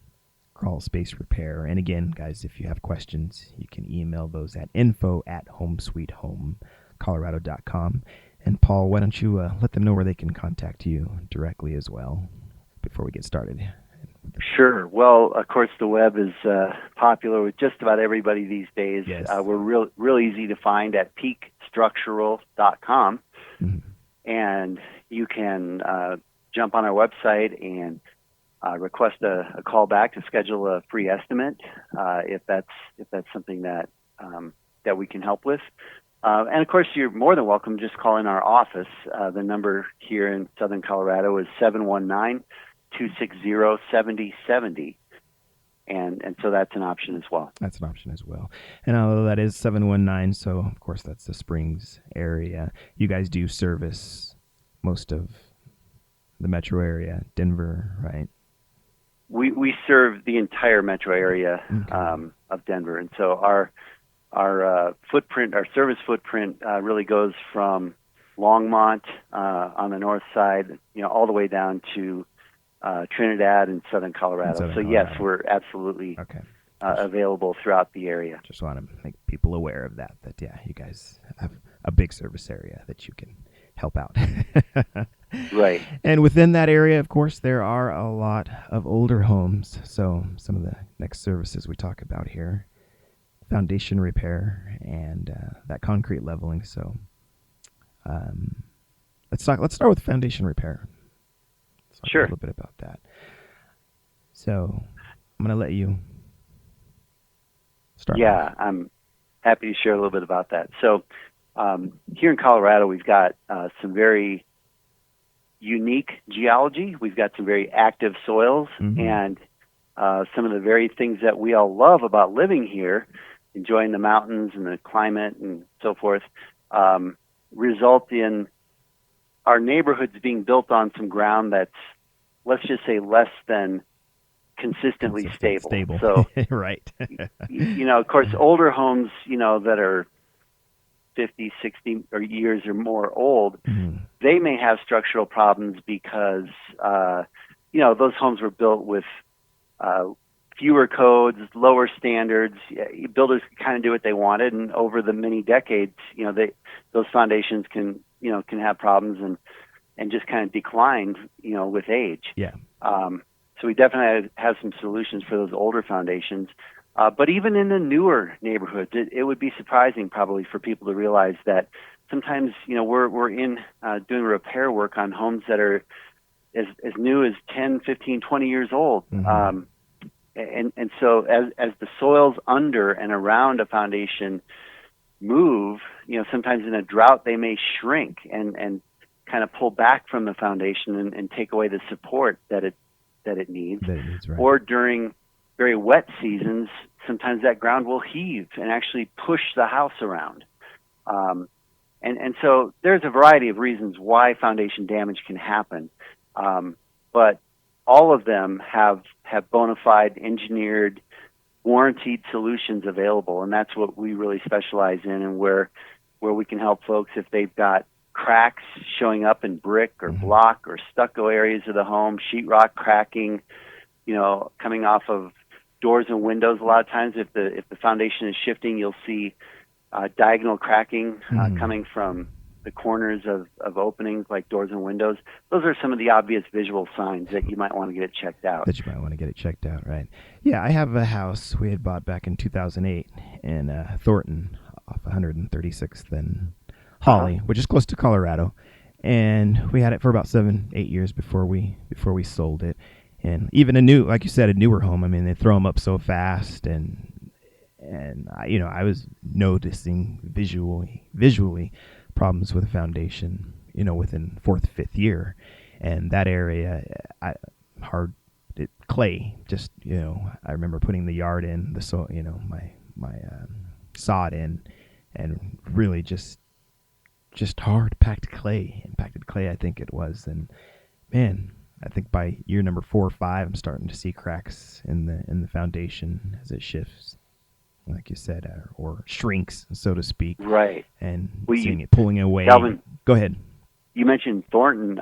crawl space repair. And again, guys, if you have questions, you can email those at info@homesweethomecolorado.com. And Paul, why don't you let them know where they can contact you directly as well before we get started? Sure. Well, of course, the web is popular with just about everybody these days. Yes. We're real easy to find at peakstructural.com. Mm-hmm. And you can jump on our website and request a call back to schedule a free estimate if that's something that we can help with. And of course, you're more than welcome to just call in our office. The number here in Southern Colorado is 719-260-7070. And so that's an option as well. That's an option as well. And although that is 719, so of course that's the Springs area. You guys do service most of the metro area, Denver, right? We serve the entire metro area of Denver. And so our footprint, our service footprint, really goes from Longmont on the north side, all the way down to Trinidad and Southern Colorado. Yes, we're absolutely available throughout the area. Just want to make people aware of that yeah, you guys have a big service area that you can help out. Right. And within that area, of course, there are a lot of older homes. So some of the next services we talk about here, foundation repair and that concrete leveling. So let's start with foundation repair. Let's talk Sure. a little bit about that. So I'm going to let you start. Yeah, I'm happy to share a little bit about that. So here in Colorado, we've got some very unique geology. We've got some very active soils, and some of the very things that we all love about living here, enjoying the mountains and the climate and so forth, result in our neighborhoods being built on some ground that's, let's just say, less than consistently stable. So, right. Of course, older homes, that are 50, 60 years or more old, they may have structural problems because, those homes were built with fewer codes, lower standards. Builders kind of do what they wanted, and over the many decades, those foundations can have problems and just kind of decline, with age. Yeah. So we definitely have some solutions for those older foundations. But even in the newer neighborhoods, it would be surprising probably for people to realize that sometimes, we're in doing repair work on homes that are as new as 10, 15, 20 years old. And so as the soils under and around a foundation move, sometimes in a drought they may shrink and kind of pull back from the foundation and take away the support that it needs. Right. Or during very wet seasons, sometimes that ground will heave and actually push the house around. And so there's a variety of reasons why foundation damage can happen. But all of them have bona fide, engineered, warranted solutions available, and that's what we really specialize in, and where we can help folks if they've got cracks showing up in brick or block or stucco areas of the home, sheetrock cracking, coming off of doors and windows. A lot of times, if the foundation is shifting, you'll see diagonal cracking coming from the corners of openings like doors and windows. Those are some of the obvious visual signs that you might want to get it checked out. Right. Yeah, I have a house we had bought back in 2008 in Thornton off 136th and Holly, which is close to Colorado. And we had it for about 7-8 years before we sold it. And even like you said, a newer home, I mean, they throw them up so fast, and I was noticing visually problems with the foundation, within 4th, 5th year. And that area, clay, just, I remember putting the yard in, my sod in, and really just hard impacted clay, I think it was. And man, I think by year number 4 or 5, I'm starting to see cracks in the foundation as it shifts, like you said, or shrinks, so to speak. Right. And seeing it pulling away. Calvin, go ahead. You mentioned Thornton,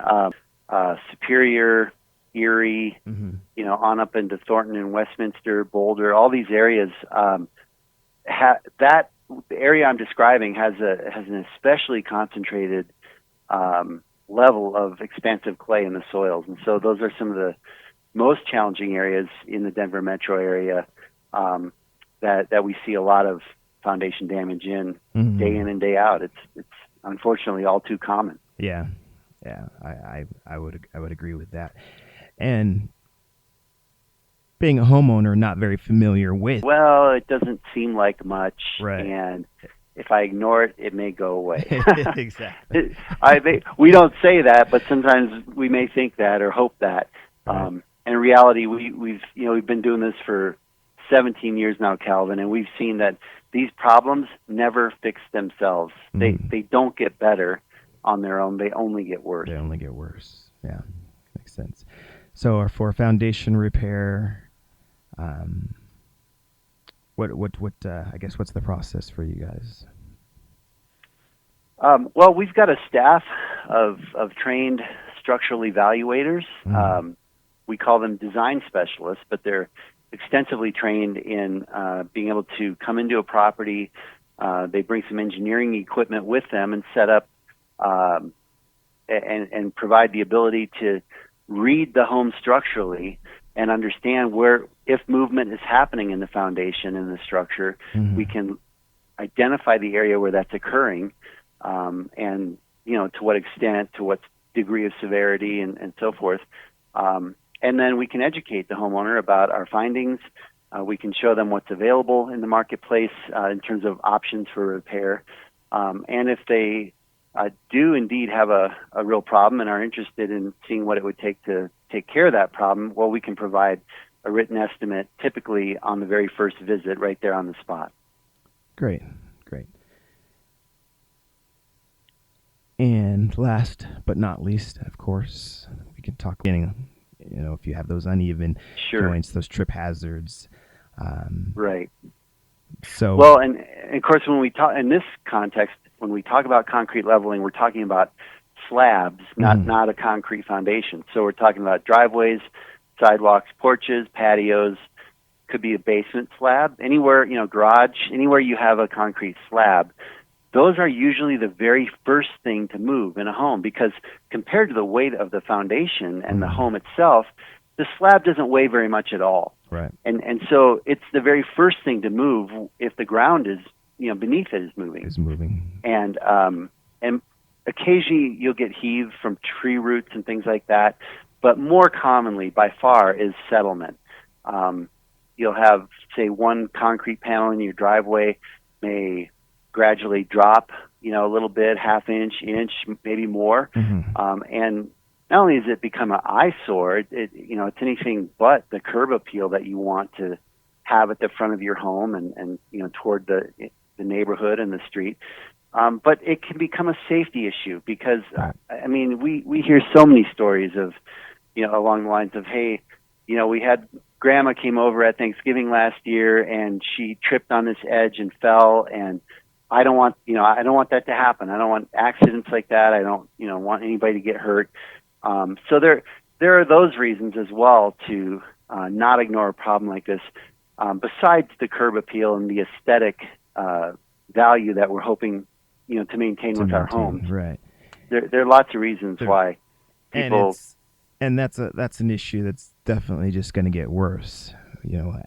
Superior, Erie, on up into Thornton and Westminster, Boulder, all these areas. The area I'm describing has an especially concentrated level of expansive clay in the soils, and so those are some of the most challenging areas in the Denver metro area that we see a lot of foundation damage in day in and day out. It's unfortunately all too common. Yeah, I would agree with that. And being a homeowner, not very familiar with. Well, it doesn't seem like much, right. And if I ignore it, it may go away. Exactly. We don't say that, but sometimes we may think that or hope that. Right. In reality, we've been doing this for 17 years now, Calvin, and we've seen that these problems never fix themselves. They don't get better on their own. They only get worse. Yeah, makes sense. So for foundation repair, I guess what's the process for you guys? Well, we've got a staff of trained structural evaluators. We call them design specialists, but they're extensively trained in being able to come into a property. They bring some engineering equipment with them and set up and provide the ability to read the home structurally and understand if movement is happening in the foundation and the structure, we can identify the area where that's occurring, and to what extent, to what degree of severity, and so forth. And then we can educate the homeowner about our findings. We can show them what's available in the marketplace in terms of options for repair. And if they do indeed have a real problem and are interested in seeing what it would take to take care of that problem, well, we can provide a written estimate, typically on the very first visit, right there on the spot. Great. And last but not least, of course, we can talk getting, if you have those uneven joints, those trip hazards. Right. So well, and of course, when we talk in this context, when we talk about concrete leveling, we're talking about slabs, not a concrete foundation. So we're talking about driveways, sidewalks, porches, patios. Could be a basement slab, anywhere, garage, anywhere you have a concrete slab. Those are usually the very first thing to move in a home, because compared to the weight of the foundation and the home itself, the slab doesn't weigh very much at all. Right. And so it's the very first thing to move if the ground is, beneath it is moving. And occasionally you'll get heave from tree roots and things like that, but more commonly by far is settlement. You'll have, say, one concrete panel in your driveway may gradually drop, a little bit, half inch, maybe more. And not only does it become an eyesore, it's anything but the curb appeal that you want to have at the front of your home and toward the neighborhood and the street. But it can become a safety issue because, we hear so many stories of, along the lines of, hey, we had Grandma came over at Thanksgiving last year and she tripped on this edge and fell, and I don't want that to happen. I don't want accidents like that. I don't, want anybody to get hurt. So there are those reasons as well to not ignore a problem like this. besides the curb appeal and the aesthetic value that we're hoping, to maintain with our homes. Right. There are lots of reasons why people. And that's an issue that's definitely just going to get worse.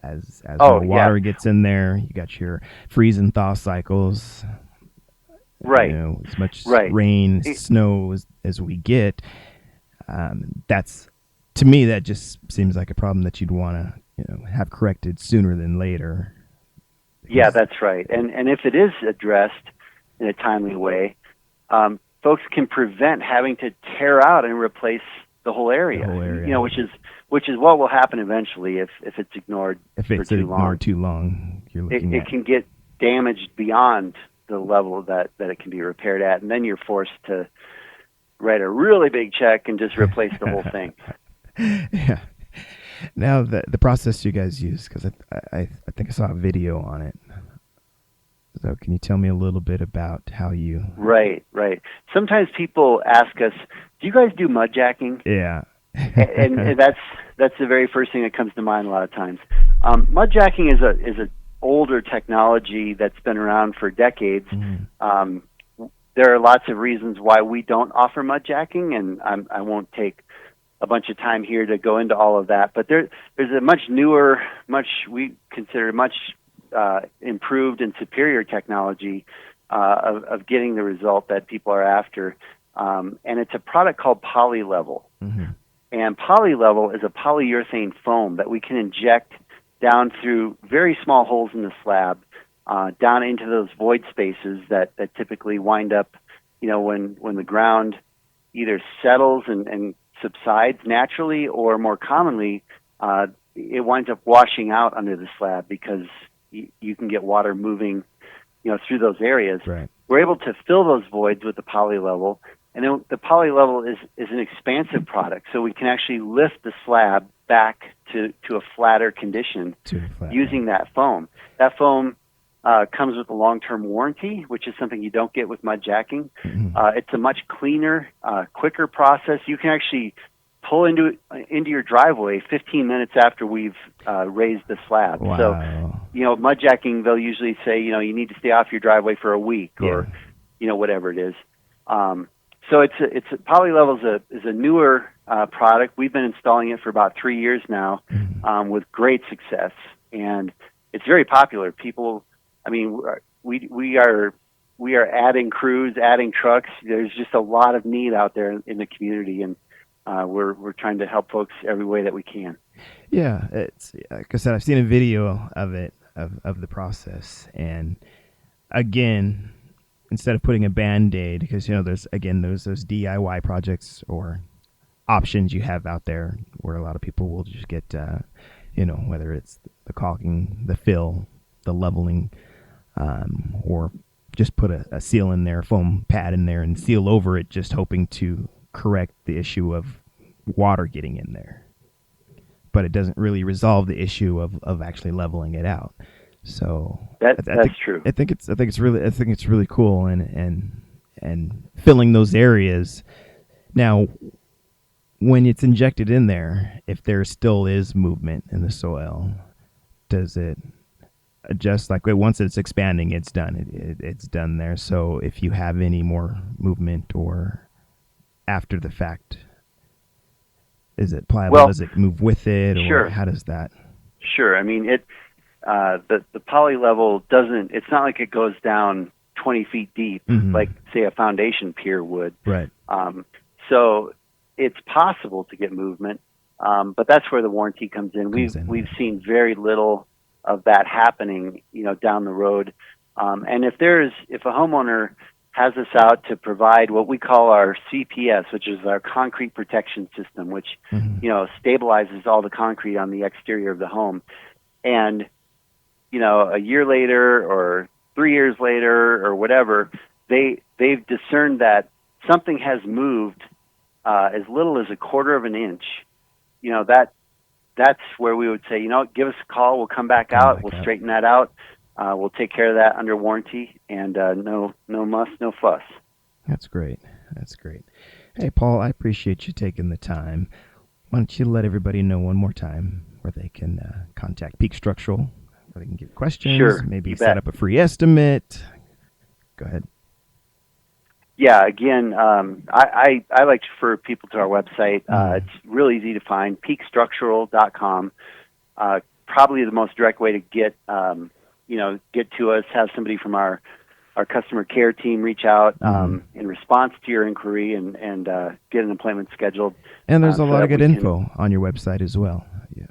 As Oh, the water yeah. gets in there, you got your freeze and thaw cycles. Right. As much Right. rain, snow as we get, that's, to me, that just seems like a problem that you'd want to have corrected sooner than later. Yeah, that's right. And if it is addressed in a timely way, folks can prevent having to tear out and replace the whole area. Which is what will happen eventually if it's ignored for too long. You're looking it can get damaged beyond the level that it can be repaired at, and then you're forced to write a really big check and just replace the whole thing. Yeah. Now the process you guys use, because I think I saw a video on it. So can you tell me a little bit about how you? Right. Sometimes people ask us, "Do you guys do mud jacking?" Yeah. and that's the very first thing that comes to mind a lot of times. Mud jacking is a older technology that's been around for decades. Mm-hmm. There are lots of reasons why we don't offer mud jacking, and I won't take a bunch of time here to go into all of that. But there's a much newer, we consider much improved and superior technology of getting the result that people are after, and it's a product called PolyLevel. Mm-hmm. And PolyLevel is a polyurethane foam that we can inject down through very small holes in the slab, down into those void spaces that typically wind up, when the ground either settles and subsides naturally, or more commonly, it winds up washing out under the slab because you can get water moving, through those areas. Right. We're able to fill those voids with the PolyLevel. And then the PolyLevel is an expansive product, so we can actually lift the slab back to a flatter condition using that foam. That foam comes with a long-term warranty, which is something you don't get with mud jacking. Mm-hmm. It's a much cleaner, quicker process. You can actually pull into your driveway 15 minutes after we've raised the slab. Wow. So, mud jacking, they'll usually say, you need to stay off your driveway for a week or, whatever it is. So it's PolyLevel is a newer product. We've been installing it for about 3 years now, with great success, and it's very popular. People, we are adding crews, adding trucks. There's just a lot of need out there in the community, and we're trying to help folks every way that we can. Yeah, it's like I said, I've seen a video of it of the process, and again, instead of putting a Band-Aid, because there's those DIY projects or options you have out there where a lot of people will just get whether it's the caulking, the fill, the leveling, or just put a seal in there, foam pad in there and seal over it, just hoping to correct the issue of water getting in there. But it doesn't really resolve the issue of actually leveling it out. So that's true. I think it's really cool and filling those areas. Now, when it's injected in there, if there still is movement in the soil, does it adjust? Like once it's expanding, it's done. It's done there. So if you have any more movement or after the fact, is it pliable? Well, does it move with it? Or sure. How does that? Sure. The PolyLevel doesn't. It's not like it goes down 20 feet deep, like say a foundation pier would. Right. So it's possible to get movement, but that's where the warranty comes in. We've seen very little of that happening, down the road. And if a homeowner has us out to provide what we call our CPS, which is our concrete protection system, which stabilizes all the concrete on the exterior of the home, and a year later or 3 years later or whatever, they've discerned that something has moved as little as a quarter of an inch. That's where we would say, give us a call. We'll come back out. We'll straighten that out. We'll take care of that under warranty, and no muss, no fuss. That's great. Hey, Paul, I appreciate you taking the time. Why don't you let everybody know one more time where they can contact Peak Structural They can give questions, Sure, maybe you set bet. up a free estimate. Go ahead. Yeah, again, I like to refer people to our website. It's really easy to find, peakstructural.com. Probably the most direct way to get to us, have somebody from our customer care team reach out in response to your inquiry and get an appointment scheduled. And there's a so lot that of good we can- info on your website as well,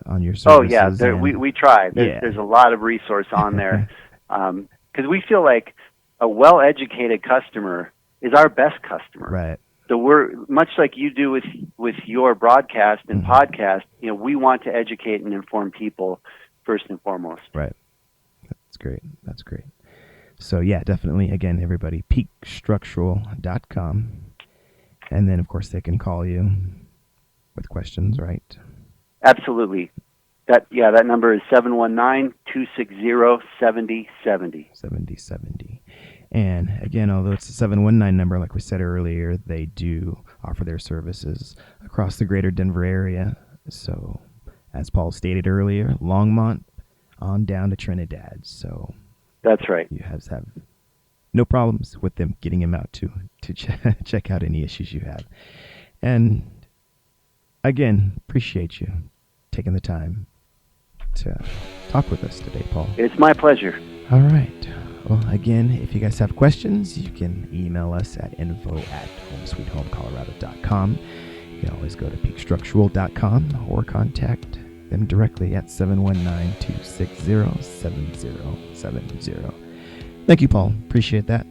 on your Oh, services. yeah, we try. There's a lot of resource on there because we feel like a well-educated customer is our best customer. Right. So we're much like you do with your broadcast and podcast. We want to educate and inform people first and foremost. Right. That's great. That's great. So yeah, definitely. Again, everybody, peakstructural.com, and then of course they can call you with questions. Right. Absolutely. That number is 719-260-7070. 7070. And again, although it's a 719 number, like we said earlier, they do offer their services across the greater Denver area. So, as Paul stated earlier, Longmont on down to Trinidad. So, that's right. You have no problems with them getting him out to check out any issues you have. And again, appreciate you taking the time to talk with us today, Paul. It's my pleasure. All right. Well, again, if you guys have questions, you can email us at info@homesweethomecolorado.com. You can always go to peakstructural.com or contact them directly at 719-260-7070. Thank you, Paul. Appreciate that.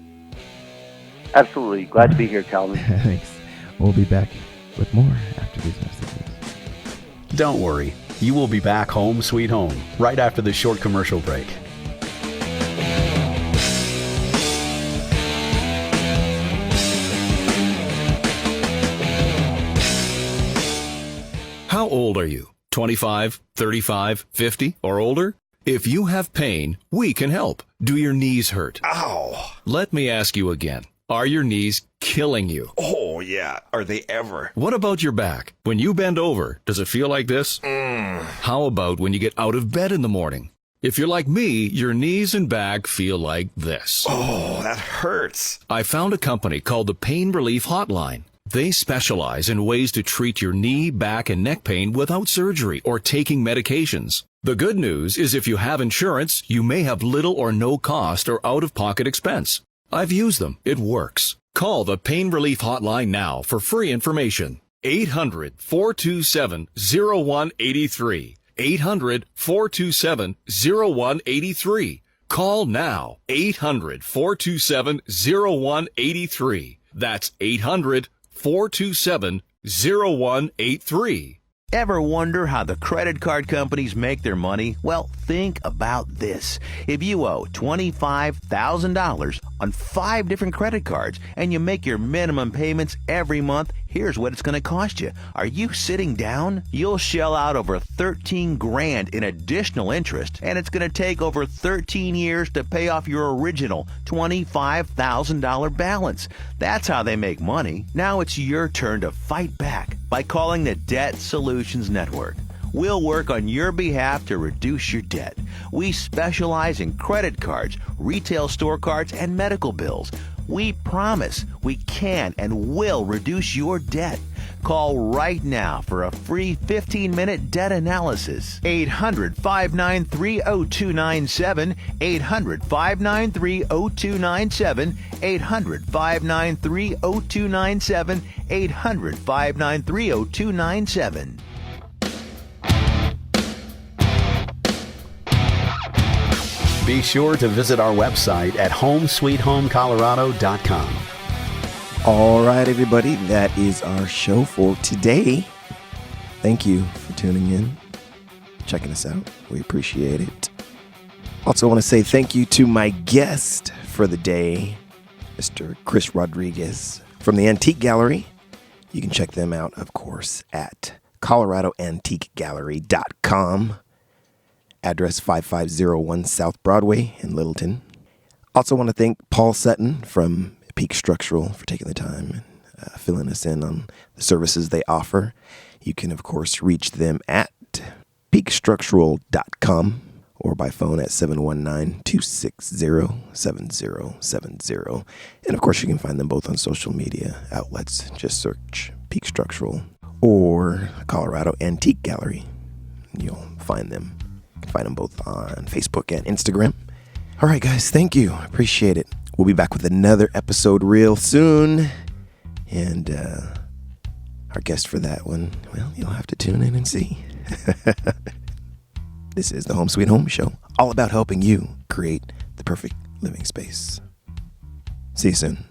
Absolutely. Glad to be here, Calvin. Thanks. We'll be back with more after these messages. Don't worry. You will be back home sweet home right after this short commercial break. How old are you? 25, 35, 50, or older? If you have pain, we can help. Do your knees hurt? Ow! Let me ask you again. Are your knees killing you? Oh, yeah. Are they ever? What about your back? When you bend over, does it feel like this? How about when you get out of bed in the morning? If you're like me, your knees and back feel like this. Oh, that hurts. I found a company called the Pain Relief Hotline. They specialize in ways to treat your knee, back, and neck pain without surgery or taking medications. The good news is if you have insurance, you may have little or no cost or out-of-pocket expense. I've used them. It works. Call the Pain Relief Hotline now for free information. 800-427-0183. 800-427-0183. Call now. 800-427-0183. That's 800-427-0183. Ever wonder how the credit card companies make their money? Well, think about this. If you owe $25,000 on 5 different credit cards and you make your minimum payments every month, here's what it's going to cost you. Are you sitting down? You'll shell out over $13,000 in additional interest, and it's going to take over 13 years to pay off your original $25,000 balance. That's how they make money. Now it's your turn to fight back by calling the Debt Solutions Network. We'll work on your behalf to reduce your debt. We specialize in credit cards, retail store cards, and medical bills. We promise we can and will reduce your debt. Call right now for a free 15-minute debt analysis. 800-593-0297. 800-593-0297. 800-593-0297. 800-593-0297. Be sure to visit our website at homesweethomecolorado.com. All right, everybody, that is our show for today. Thank you for tuning in, checking us out. We appreciate it. Also want to say thank you to my guest for the day, Mr. Chris Rodriguez from the Antique Gallery. You can check them out, of course, at coloradoantiquegallery.com. Address 5501 South Broadway in Littleton. Also want to thank Paul Sutton from Peak Structural for taking the time and filling us in on the services they offer. You can, of course, reach them at peakstructural.com or by phone at 719-260-7070. And of course, you can find them both on social media outlets. Just search Peak Structural or Colorado Antique Gallery. You'll find them. You can find them both on Facebook and Instagram. All right, guys, thank you. I appreciate it. We'll be back with another episode real soon. And our guest for that one, well, you'll have to tune in and see. This is the Home Sweet Home Show, all about helping you create the perfect living space. See you soon.